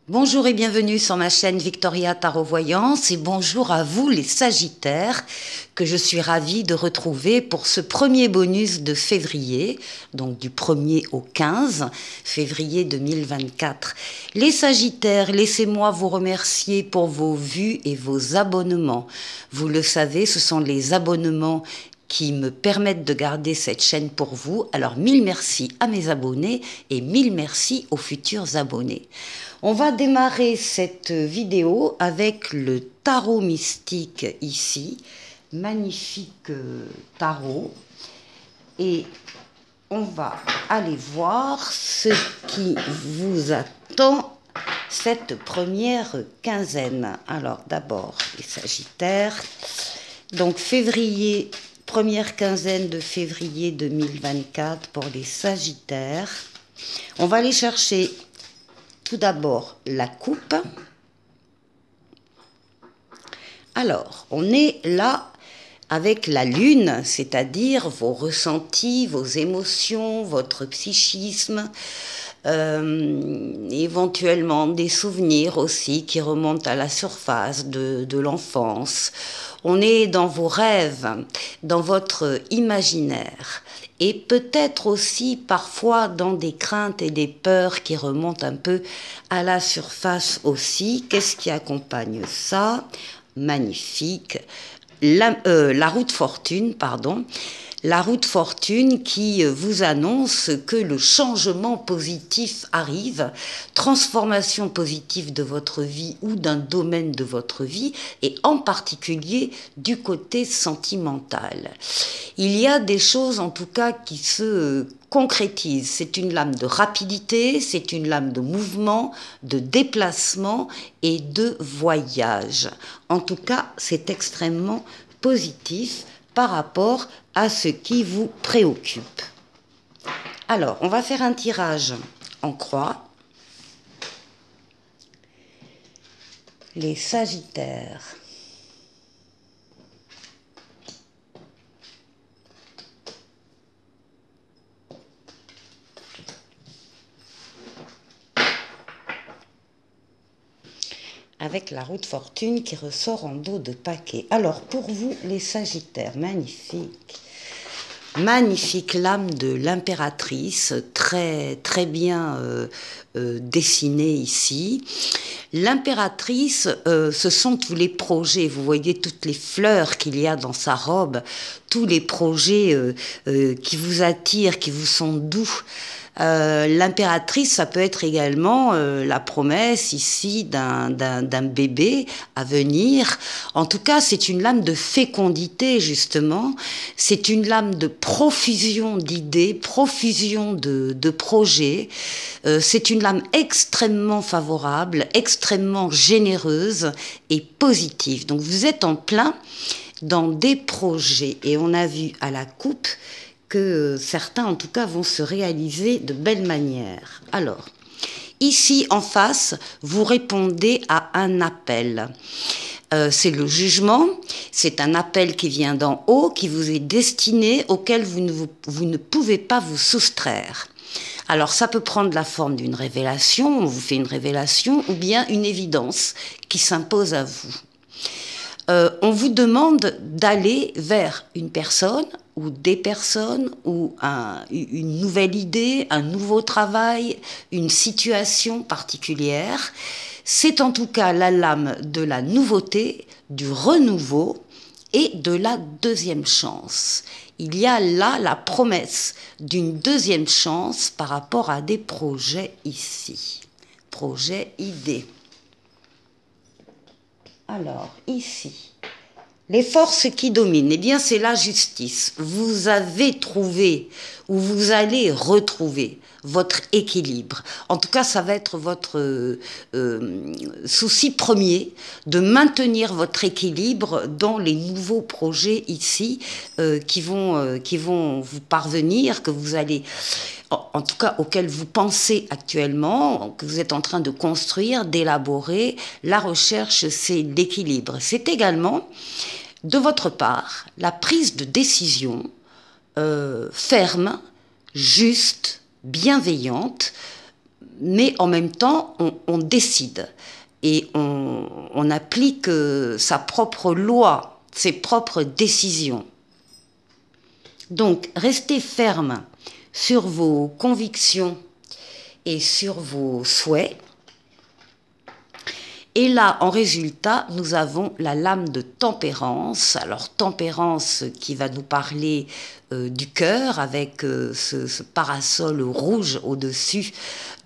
Bonjour et bienvenue sur ma chaîne Victoria Tarot Voyance et bonjour à vous les Sagittaires que je suis ravie de retrouver pour ce premier bonus de février, donc du 1er au 15 février 2024. Les Sagittaires, laissez-moi vous remercier pour vos vues et vos abonnements. Vous le savez, ce sont les abonnements qui me permettent de garder cette chaîne pour vous. Alors mille merci à mes abonnés et mille merci aux futurs abonnés. On va démarrer cette vidéo avec le tarot mystique ici, magnifique tarot, et on va aller voir ce qui vous attend cette première quinzaine. Alors d'abord les Sagittaires, donc février, première quinzaine de février 2024 pour les Sagittaires. On va aller chercher tout d'abord la coupe. Alors, on est là avec la lune, c'est-à-dire vos ressentis, vos émotions, votre psychisme, éventuellement des souvenirs aussi qui remontent à la surface de l'enfance. On est dans vos rêves, dans votre imaginaire. Et peut-être aussi parfois dans des craintes et des peurs qui remontent un peu à la surface aussi. Qu'est-ce qui accompagne ça? Magnifique. La roue de fortune, pardon. La roue de fortune qui vous annonce que le changement positif arrive, transformation positive de votre vie ou d'un domaine de votre vie, et en particulier du côté sentimental. Il y a des choses en tout cas qui se concrétisent. C'est une lame de rapidité, c'est une lame de mouvement, de déplacement et de voyage. En tout cas, c'est extrêmement positif par rapport à ce qui vous préoccupe. Alors, on va faire un tirage en croix. Les Sagittaires. Avec la roue de fortune qui ressort en dos de paquet. Alors, pour vous, les Sagittaires, magnifique. Magnifique lame de l'impératrice, très, très bien dessinée ici. L'impératrice, ce sont tous les projets. Vous voyez toutes les fleurs qu'il y a dans sa robe, tous les projets qui vous attirent, qui vous sont doux. L'impératrice, ça peut être également la promesse ici d'un bébé à venir. En tout cas, c'est une lame de fécondité, justement. C'est une lame de profusion d'idées, profusion de projets. C'est une lame extrêmement favorable, extrêmement généreuse et positive. Donc, vous êtes en plein dans des projets. Et on a vu à la coupe que certains, en tout cas, vont se réaliser de belle manière. Alors, ici, en face, vous répondez à un appel. C'est le jugement, c'est un appel qui vient d'en haut, qui vous est destiné, auquel vous ne pouvez pas vous soustraire. Alors, ça peut prendre la forme d'une révélation, on vous fait une révélation, ou bien une évidence qui s'impose à vous. On vous demande d'aller vers une personne ou des personnes ou une nouvelle idée, un nouveau travail, une situation particulière. C'est en tout cas la lame de la nouveauté, du renouveau et de la deuxième chance. Il y a là la promesse d'une deuxième chance par rapport à des projets ici. Projets, idées. Alors, ici, les forces qui dominent, eh bien, c'est la justice. Vous avez trouvé, ou vous allez retrouver votre équilibre. En tout cas, ça va être votre souci premier, de maintenir votre équilibre dans les nouveaux projets ici qui vont vous parvenir, que vous allez... en tout cas auquel vous pensez actuellement, que vous êtes en train de construire, d'élaborer. La recherche, c'est l'équilibre. C'est également, de votre part, la prise de décision ferme, juste, bienveillante, mais en même temps, on décide et on applique sa propre loi, ses propres décisions. Donc, restez ferme sur vos convictions et sur vos souhaits. Et là, en résultat, nous avons la lame de tempérance. Alors, tempérance qui va nous parler du cœur avec ce parasol rouge au-dessus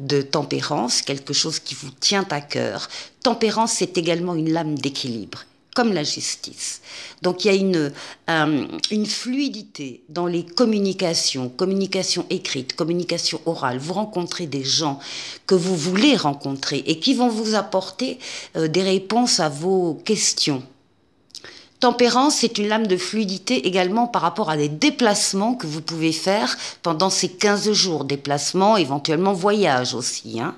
de tempérance, quelque chose qui vous tient à cœur. Tempérance, c'est également une lame d'équilibre, comme la justice. Donc il y a une fluidité dans les communications, communication écrite, communication orale. Vous rencontrez des gens que vous voulez rencontrer et qui vont vous apporter des réponses à vos questions. Tempérance, c'est une lame de fluidité également par rapport à des déplacements que vous pouvez faire pendant ces 15 jours. Déplacements, éventuellement voyage aussi. Hein.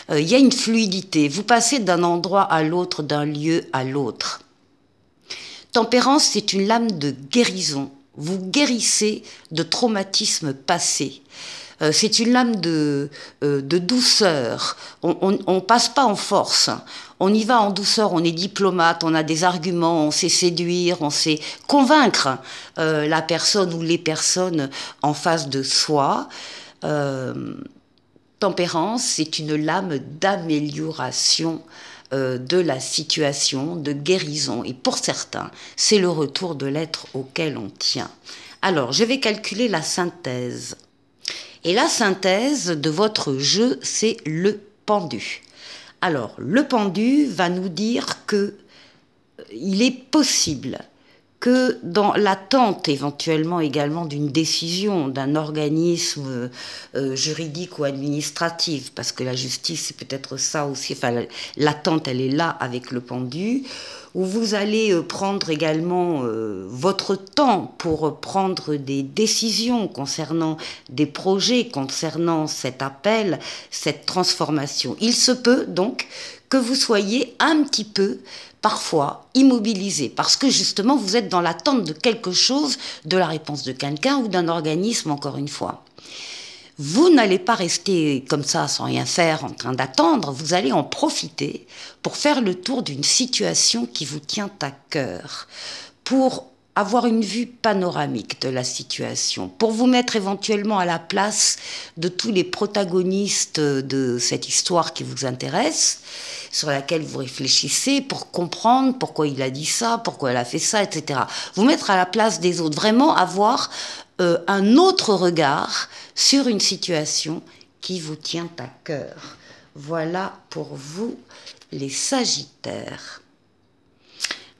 Il y a une fluidité. Vous passez d'un endroit à l'autre, d'un lieu à l'autre. Tempérance, c'est une lame de guérison. Vous guérissez de traumatismes passés. C'est une lame de douceur. On passe pas en force. On y va en douceur. On est diplomate, on a des arguments, on sait séduire, on sait convaincre la personne ou les personnes en face de soi. Tempérance, c'est une lame d'amélioration de la situation, de guérison. Et pour certains, c'est le retour de l'être auquel on tient. Alors, je vais calculer la synthèse. Et la synthèse de votre jeu, c'est le pendu. Alors, le pendu va nous dire que il est possible que dans l'attente éventuellement également d'une décision d'un organisme juridique ou administratif, parce que la justice c'est peut-être ça aussi, enfin l'attente elle est là avec le pendu, où vous allez prendre également votre temps pour prendre des décisions concernant des projets, concernant cet appel, cette transformation. Il se peut donc que vous soyez un petit peu parfois immobilisé, parce que justement vous êtes dans l'attente de quelque chose, de la réponse de quelqu'un ou d'un organisme, encore une fois. Vous n'allez pas rester comme ça sans rien faire en train d'attendre, vous allez en profiter pour faire le tour d'une situation qui vous tient à cœur, pour avoir une vue panoramique de la situation, pour vous mettre éventuellement à la place de tous les protagonistes de cette histoire qui vous intéresse, sur laquelle vous réfléchissez, pour comprendre pourquoi il a dit ça, pourquoi elle a fait ça, etc. Vous mettre à la place des autres, vraiment avoir un autre regard sur une situation qui vous tient à cœur. Voilà pour vous, les Sagittaires.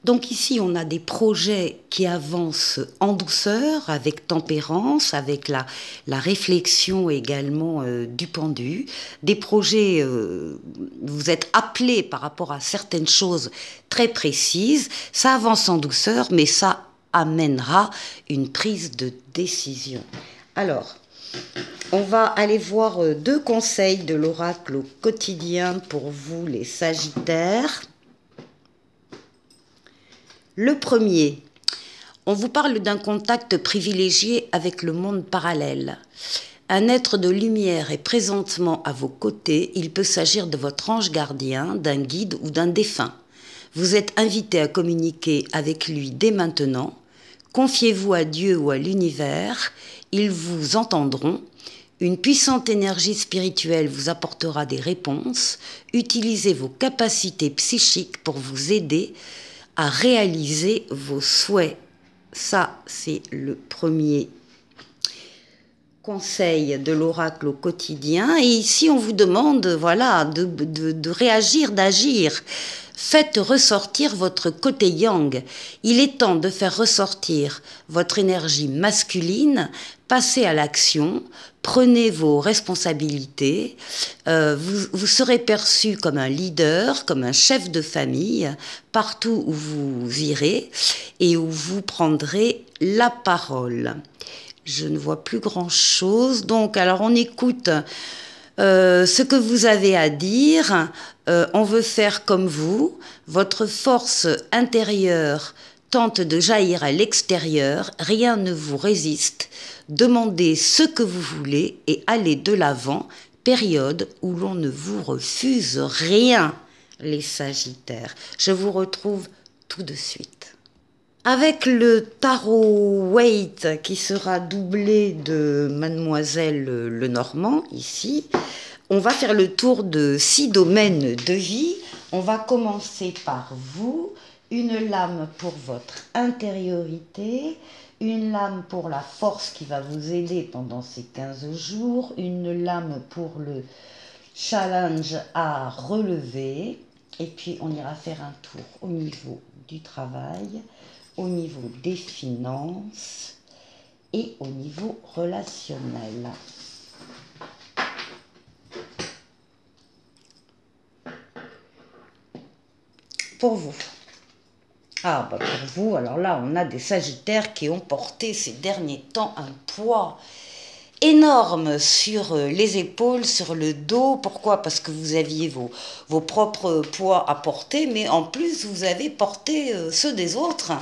Donc ici, on a des projets qui avancent en douceur, avec tempérance, avec la réflexion également du pendu. Des projets, vous êtes appelés par rapport à certaines choses très précises. Ça avance en douceur, mais ça amènera une prise de décision. Alors, on va aller voir 2 conseils de l'oracle au quotidien pour vous, les Sagittaires. Le premier, on vous parle d'un contact privilégié avec le monde parallèle. Un être de lumière est présentement à vos côtés. Il peut s'agir de votre ange gardien, d'un guide ou d'un défunt. Vous êtes invité à communiquer avec lui dès maintenant. Confiez-vous à Dieu ou à l'univers. Ils vous entendront. Une puissante énergie spirituelle vous apportera des réponses. Utilisez vos capacités psychiques pour vous aider à réaliser vos souhaits. Ça, c'est le premier conseil de l'oracle au quotidien. Et ici, on vous demande, voilà, de réagir, d'agir. Faites ressortir votre côté yang. Il est temps de faire ressortir votre énergie masculine. Passez à l'action. Prenez vos responsabilités. Vous serez perçu comme un leader, comme un chef de famille, partout où vous irez et où vous prendrez la parole. Je ne vois plus grand-chose. Donc, alors on écoute ce que vous avez à dire. On veut faire comme vous. Votre force intérieure tente de jaillir à l'extérieur. Rien ne vous résiste. Demandez ce que vous voulez et allez de l'avant. période où l'on ne vous refuse rien, les Sagittaires. Je vous retrouve tout de suite. Avec le tarot Waite qui sera doublé de Mademoiselle Lenormand, ici, on va faire le tour de 6 domaines de vie. On va commencer par vous, une lame pour votre intériorité, une lame pour la force qui va vous aider pendant ces 15 jours, une lame pour le challenge à relever, et puis on ira faire un tour au niveau du travail, au niveau des finances et au niveau relationnel. Pour vous. Ah, bah pour vous, alors là, on a des Sagittaires qui ont porté ces derniers temps un poids énorme sur les épaules, sur le dos. Pourquoi? Parce que vous aviez vos propres poids à porter, mais en plus, vous avez porté ceux des autres.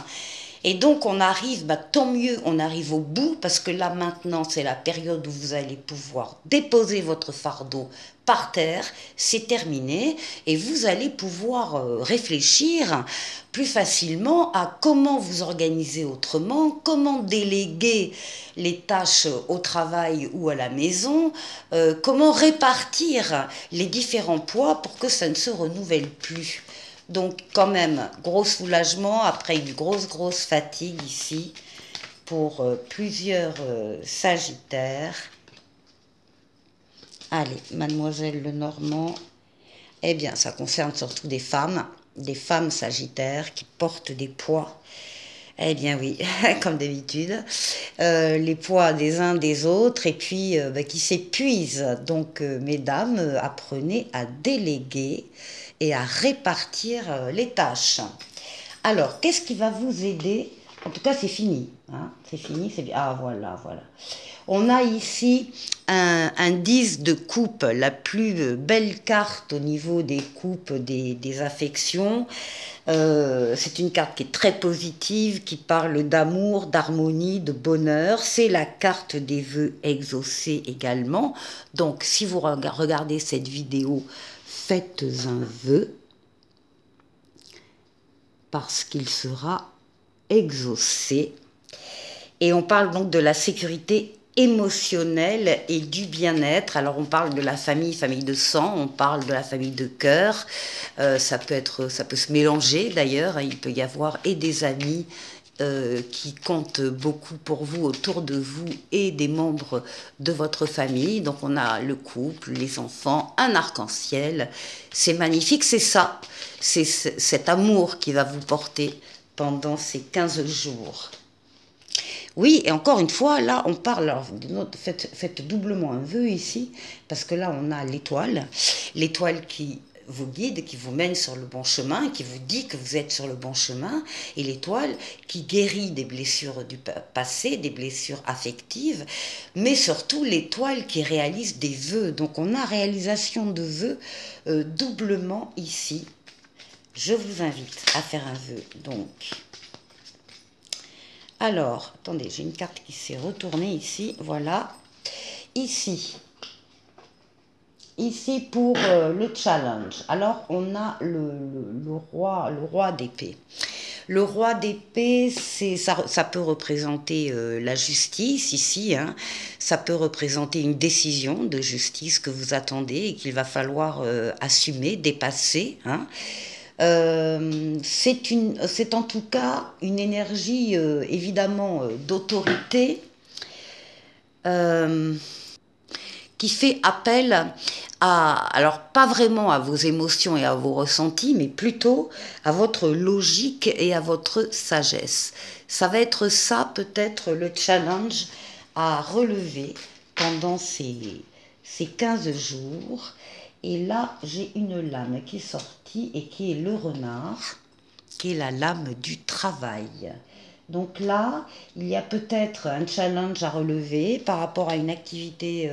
Et donc, on arrive, bah, tant mieux, on arrive au bout, parce que là, maintenant, c'est la période où vous allez pouvoir déposer votre fardeau par terre, c'est terminé, et vous allez pouvoir réfléchir plus facilement à comment vous organiser autrement, comment déléguer les tâches au travail ou à la maison, comment répartir les différents poids pour que ça ne se renouvelle plus. Donc quand même, gros soulagement après une grosse fatigue ici pour plusieurs Sagittaires. Allez, Mademoiselle Lenormand, eh bien ça concerne surtout des femmes Sagittaires qui portent des poids. Eh bien oui, comme d'habitude, les poids des uns des autres et puis qui s'épuisent. Donc mesdames, apprenez à déléguer et à répartir les tâches. Alors, qu'est-ce qui va vous aider? En tout cas, c'est fini. Hein, c'est fini, c'est bien. Ah, voilà. On a ici un 10 de coupe, la plus belle carte au niveau des coupes, des affections. C'est une carte qui est très positive, qui parle d'amour, d'harmonie, de bonheur. C'est la carte des vœux exaucés également. Donc, si vous regardez cette vidéo, faites un vœu parce qu'il sera exaucé. Et on parle donc de la sécurité émotionnelle et du bien-être. Alors on parle de la famille de sang, on parle de la famille de cœur. Ça peut se mélanger d'ailleurs. Il peut y avoir et des amis qui comptent beaucoup pour vous, autour de vous, et des membres de votre famille. Donc on a le couple, les enfants, un arc-en-ciel. C'est magnifique, c'est ça. C'est cet amour qui va vous porter pendant ces 15 jours. Oui, et encore une fois, là, on parle, alors, faites doublement un vœu ici, parce que là, on a l'étoile qui vous guide, qui vous mène sur le bon chemin, qui vous dit que vous êtes sur le bon chemin, et l'étoile qui guérit des blessures du passé, des blessures affectives, mais surtout l'étoile qui réalise des vœux. Donc on a réalisation de vœux doublement ici. Je vous invite à faire un vœu, donc. Alors, attendez, j'ai une carte qui s'est retournée ici, voilà. Ici pour le challenge. Alors, on a le roi d'épée. Le roi d'épée, ça peut représenter la justice ici, hein. Ça peut représenter une décision de justice que vous attendez et qu'il va falloir assumer, dépasser, hein. C'est en tout cas une énergie évidemment d'autorité qui fait appel alors pas vraiment à vos émotions et à vos ressentis, mais plutôt à votre logique et à votre sagesse. Ça va être ça peut-être le challenge à relever pendant ces 15 jours. Et là, j'ai une lame qui est sortie et qui est le renard, qui est la lame du travail. Donc là, il y a peut-être un challenge à relever par rapport à une activité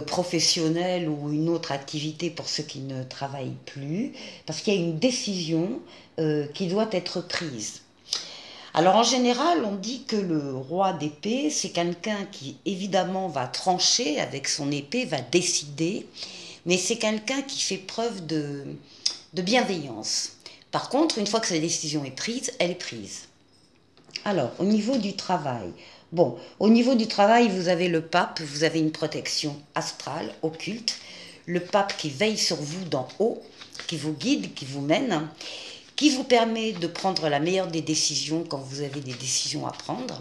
professionnelle ou une autre activité pour ceux qui ne travaillent plus, parce qu'il y a une décision qui doit être prise. Alors en général, on dit que le roi d'épée, c'est quelqu'un qui évidemment va trancher avec son épée, va décider, mais c'est quelqu'un qui fait preuve de bienveillance. Par contre, une fois que sa décision est prise, elle est prise. Alors, au niveau du travail, bon, au niveau du travail, vous avez le pape, vous avez une protection astrale, occulte, le pape qui veille sur vous d'en haut, qui vous guide, qui vous mène, qui vous permet de prendre la meilleure des décisions quand vous avez des décisions à prendre,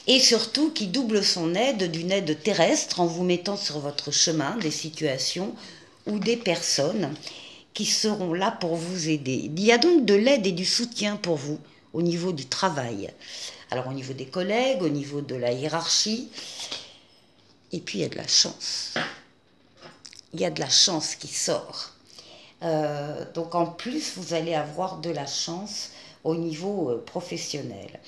et surtout qui double son aide d'une aide terrestre en vous mettant sur votre chemin des situations ou des personnes qui seront là pour vous aider. Il y a donc de l'aide et du soutien pour vous au niveau du travail. Alors au niveau des collègues, au niveau de la hiérarchie, et puis il y a de la chance. Il y a de la chance qui sort. Donc en plus, vous allez avoir de la chance au niveau professionnel.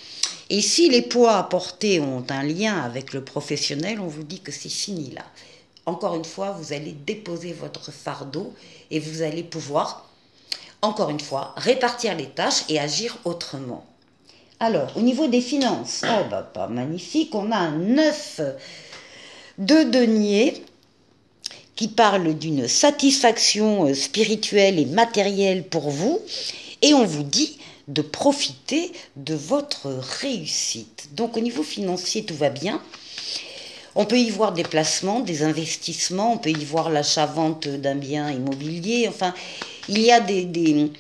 Et si les poids apportés ont un lien avec le professionnel, on vous dit que c'est fini là. Encore une fois, vous allez déposer votre fardeau et vous allez pouvoir, encore une fois, répartir les tâches et agir autrement. Alors, au niveau des finances, oh bah pas magnifique, on a un 9 de denier qui parle d'une satisfaction spirituelle et matérielle pour vous, et on vous dit de profiter de votre réussite. Donc au niveau financier, tout va bien. On peut y voir des placements, des investissements, on peut y voir l'achat-vente d'un bien immobilier, enfin, il y a des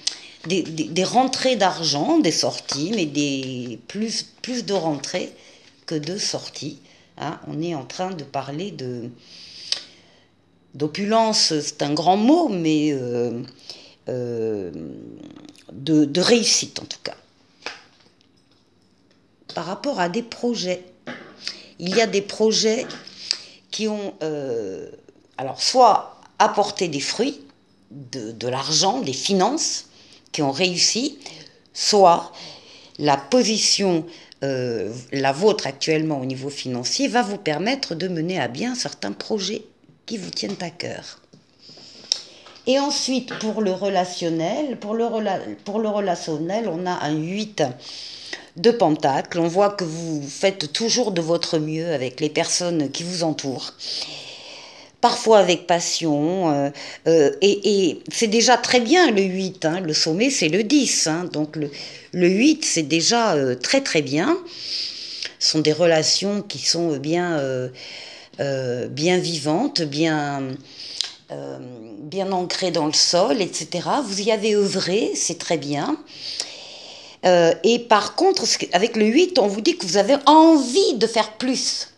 rentrées d'argent, des sorties, mais plus de rentrées que de sorties. Hein. On est en train de parler d'opulence, c'est un grand mot, mais de réussite en tout cas. Par rapport à des projets, il y a des projets qui ont alors soit apporté des fruits, de l'argent, des finances, qui ont réussi, soit la position, la vôtre actuellement au niveau financier, va vous permettre de mener à bien certains projets qui vous tiennent à cœur. Et ensuite, pour le relationnel, on a un 8 de pentacle. On voit que vous faites toujours de votre mieux avec les personnes qui vous entourent. Parfois avec passion. Et c'est déjà très bien le 8. Hein. Le sommet, c'est le 10. Hein. Donc le 8, c'est déjà très très bien. Ce sont des relations qui sont bien vivantes, bien ancrées dans le sol, etc. Vous y avez œuvré, c'est très bien. Et par contre, avec le 8, on vous dit que vous avez envie de faire plus.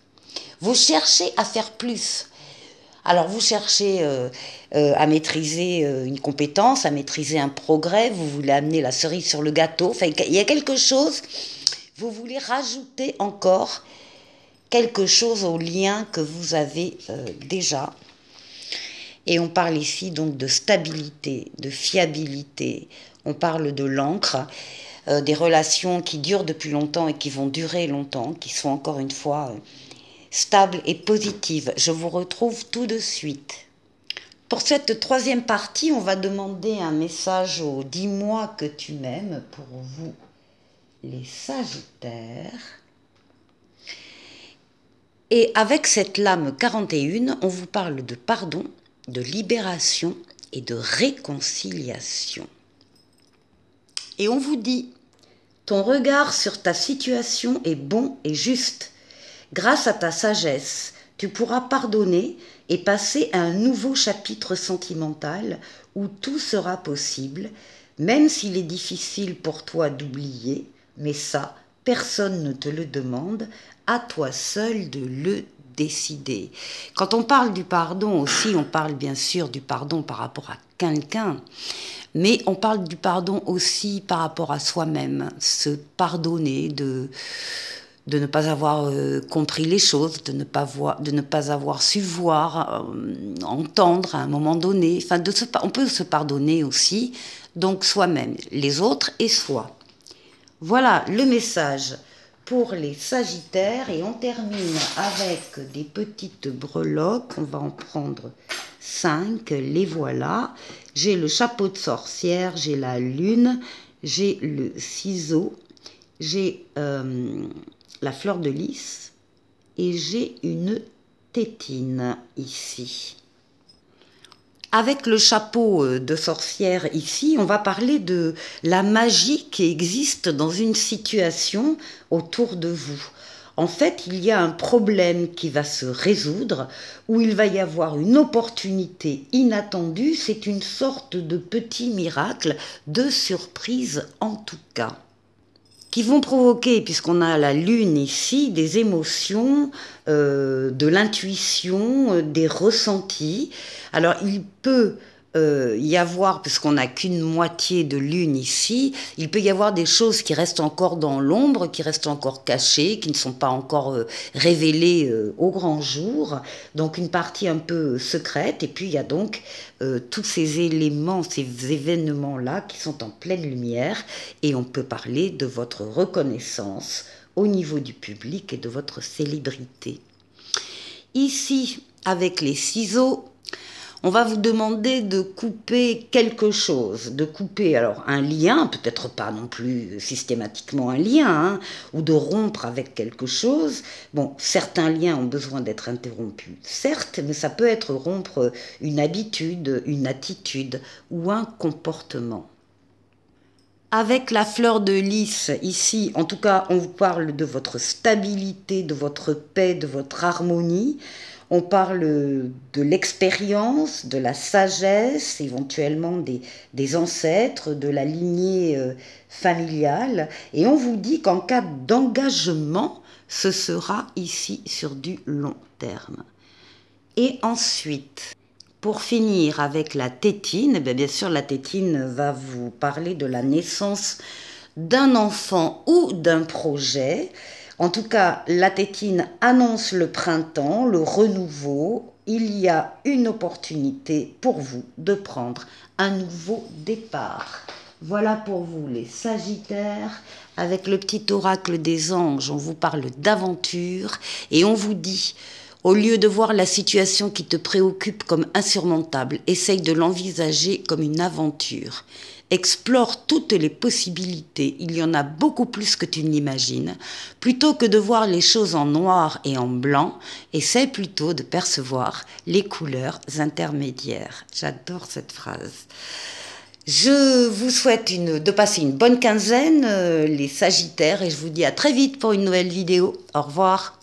Vous cherchez à faire plus. Alors, vous cherchez à maîtriser une compétence, à maîtriser un progrès, vous voulez amener la cerise sur le gâteau. Enfin, il y a quelque chose, vous voulez rajouter encore quelque chose au lien que vous avez déjà. Et on parle ici donc de stabilité, de fiabilité. On parle de l'encre, des relations qui durent depuis longtemps et qui vont durer longtemps, qui sont encore une fois stables et positives. Je vous retrouve tout de suite. Pour cette troisième partie, on va demander un message au « Dis-moi que tu m'aimes » pour vous, les Sagittaires. Et avec cette lame 41, on vous parle de pardon, de libération et de réconciliation. Et on vous dit, ton regard sur ta situation est bon et juste. Grâce à ta sagesse, tu pourras pardonner et passer à un nouveau chapitre sentimental où tout sera possible, même s'il est difficile pour toi d'oublier, mais ça, personne ne te le demande, à toi seul de le décider. Quand on parle du pardon aussi, on parle bien sûr du pardon par rapport à quelqu'un, mais on parle du pardon aussi par rapport à soi-même, se pardonner de ne pas avoir compris les choses, de ne pas avoir su voir, entendre à un moment donné. Enfin, on peut se pardonner aussi, donc soi-même, les autres et soi. Voilà le message pour les Sagittaires et on termine avec des petites breloques. On va en prendre 5, les voilà. J'ai le chapeau de sorcière, j'ai la lune, j'ai le ciseau j'ai la fleur de lys et j'ai une tétine ici. Avec le chapeau de sorcière ici, on va parler de la magie qui existe dans une situation autour de vous. En fait, il y a un problème qui va se résoudre, où il va y avoir une opportunité inattendue. C'est une sorte de petit miracle, de surprise en tout cas, qui vont provoquer, puisqu'on a la lune ici, des émotions, de l'intuition, des ressentis. Alors il peut y avoir, puisqu'on n'a qu'une moitié de lune ici, il peut y avoir des choses qui restent encore dans l'ombre, qui restent encore cachées, qui ne sont pas encore révélées au grand jour, donc une partie un peu secrète, et puis il y a donc tous ces éléments, ces événements-là qui sont en pleine lumière, et on peut parler de votre reconnaissance au niveau du public et de votre célébrité. Ici, avec les ciseaux, on va vous demander de couper quelque chose, de couper alors un lien, peut-être pas non plus systématiquement un lien, hein, ou de rompre avec quelque chose. Bon, certains liens ont besoin d'être interrompus, certes, mais ça peut être rompre une habitude, une attitude ou un comportement. Avec la fleur de lys, ici, en tout cas, on vous parle de votre stabilité, de votre paix, de votre harmonie. On parle de l'expérience, de la sagesse, éventuellement des ancêtres, de la lignée familiale. Et on vous dit qu'en cas d'engagement, ce sera ici sur du long terme. Et ensuite, pour finir avec la tétine, bien sûr la tétine va vous parler de la naissance d'un enfant ou d'un projet. En tout cas, la tétine annonce le printemps, le renouveau. Il y a une opportunité pour vous de prendre un nouveau départ. Voilà pour vous les Sagittaires. Avec le petit oracle des anges, on vous parle d'aventure et on vous dit... Au lieu de voir la situation qui te préoccupe comme insurmontable, essaye de l'envisager comme une aventure. Explore toutes les possibilités, il y en a beaucoup plus que tu n'imagines. Plutôt que de voir les choses en noir et en blanc, essaie plutôt de percevoir les couleurs intermédiaires. J'adore cette phrase. Je vous souhaite de passer une bonne quinzaine, les Sagittaires, et je vous dis à très vite pour une nouvelle vidéo. Au revoir.